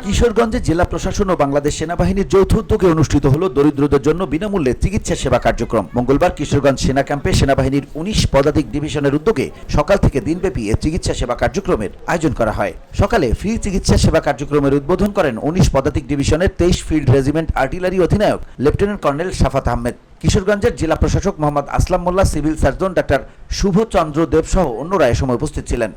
কিশোরগঞ্জে জেলা প্রশাসন ও বাংলাদেশ সেনাবাহিনীর যৌথ উদ্যোগে অনুষ্ঠিত হলো দরিদ্রদের জন্য বিনামূল্যে চিকিৎসা সেবা কার্যক্রম। মঙ্গলবার কিশোরগঞ্জ সেনা ক্যাম্পে সেনাবাহিনীর ১৯ পদাতিক ডিভিশনের উদ্যোগে সকাল থেকে দিনব্যাপী এ চিকিৎসা সেবা কার্যক্রমের আয়োজন করা হয়। সকালে ফ্রি চিকিৎসা সেবা কার্যক্রমের উদ্বোধন করেন ১৯ পদাতিক ডিভিশনের ২৩ ফিল্ড রেজিমেন্ট আর্টিলারি অধিনায়ক লেফটেন্যান্ট কর্নেল শাফাত আহমেদ। কিশোরগঞ্জের জেলা প্রশাসক মোহাম্মদ আসলাম মোল্লা, সিভিল সার্জন ডাক্তার শুভচন্দ্র দেব সহ অন্যরা এ সময় উপস্থিত ছিলেন।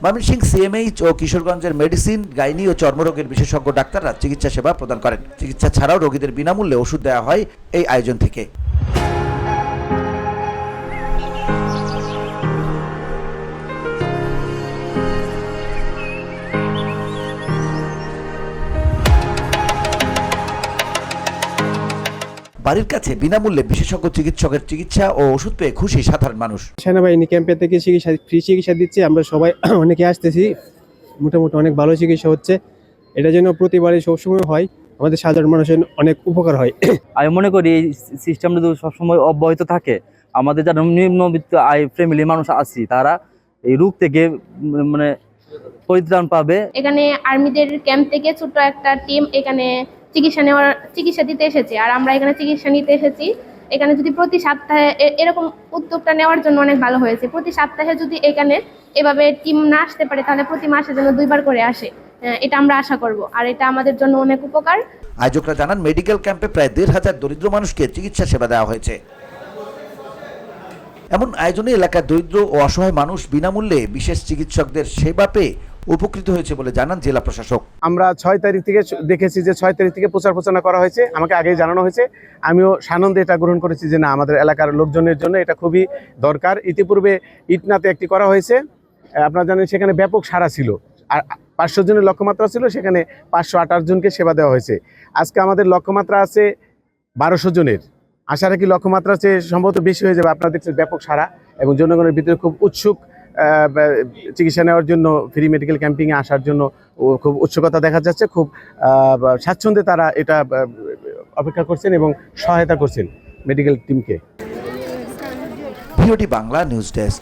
ময়মনসিংহ সিএমএইচ ও কিশোরগঞ্জের মেডিসিন, গাইনি ও চর্মরোগের বিশেষজ্ঞ ডাক্তাররা চিকিৎসা সেবা প্রদান করেন। চিকিৎসা ছাড়াও রোগীদের বিনামূল্যে ওষুধ দেওয়া হয় এই আয়োজন থেকে। বাড়ির কাছে বিনামূল্যে বিশেষজ্ঞ চিকিৎসকের চিকিৎসা ও ওষুধ পেয়ে খুশি সাধারণ মানুষ। সেনাবাহিনী ক্যাম্পে থেকে ফ্রি চিকিৎসা দিচ্ছে, আমরা সবাই অনেকে আসতেছি, মোটামুটি অনেক ভালো চিকিৎসা হচ্ছে। এটা যেন প্রতিবারই সবসময় হয়, আমাদের সাধারণ মানুষের অনেক উপকার হয়। আমি মনে করি এই সিস্টেমটা যদি সবসময় অব্যাহত থাকে, আমাদের যারা নিম্নবিত্ত আয় ফ্যামিলির মানুষ আছি তারা এই রোগ থেকে মানে পরিত্রাণ পাবে। এখানে আর্মিদের ক্যাম্প থেকে ছোট একটা টিম এখানে চিকিৎসা দিতে এসেছে, আর আমরা এখানে চিকিৎসা নিতে এসেছি। এখানে যদি প্রতি সপ্তাহে এরকম উদ্যোগটা নেওয়ার জন্য অনেক ভালো হয়েছে। প্রতি সপ্তাহে যদি এখানে এভাবে টিম না আসতে পারে তাহলে প্রতি মাসে যেন 2 বার করে আসে, এটা আমরা আশা করব, আর এটা আমাদের জন্য অনেক উপকার। আয়োজকরা জানান, মেডিকেল ক্যাম্পে প্রায় ১,৫০০ দরিদ্র মানুষকে চিকিৎসা সেবা দেওয়া হয়েছে। এমন আয়োজনে এলাকার দরিদ্র ও অসহায় মানুষ বিনামূল্যে বিশেষ চিকিৎসকদের সেবা পেয়ে উপকৃত হয়েছে বলে জানান জেলা প্রশাসক। আমরা 6 তারিখ থেকে দেখেছি যে 6 তারিখ থেকে প্রচার প্রচারণা করা হয়েছে, আমাকে আগেই জানানো হয়েছে। আমিও সানন্দে এটা গ্রহণ করেছি যে না, আমাদের এলাকার লোকজনের জন্য এটা খুবই দরকার। ইতিপূর্বে ইটনাতে একটি করা হয়েছে, আপনারা জানেন সেখানে ব্যাপক সাড়া ছিল, আর 500 জনের লক্ষ্যমাত্রা ছিল, সেখানে 528 জনকে সেবা দেওয়া হয়েছে। আজকে আমাদের লক্ষ্যমাত্রা আছে 1200 জনের। আশা রাখি লক্ষ্যমাত্রা চেয়ে সম্ভবত বেশি হয়ে যাবে। আপনারা দেখছেন ব্যাপক সাড়া এবং জনগণের ভিতরে খুব উৎসুক চিকিৎসা নেওয়ার জন্য, ফ্রি মেডিকেল ক্যাম্পিংয়ে আসার জন্য খুব উৎসুকতা দেখা যাচ্ছে। খুব স্বাচ্ছন্দ্যে তারা এটা অপেক্ষা করছেন এবং সহায়তা করছেন মেডিকেল টিমকে। ভিওটি বাংলা নিউজ ডেস্ক।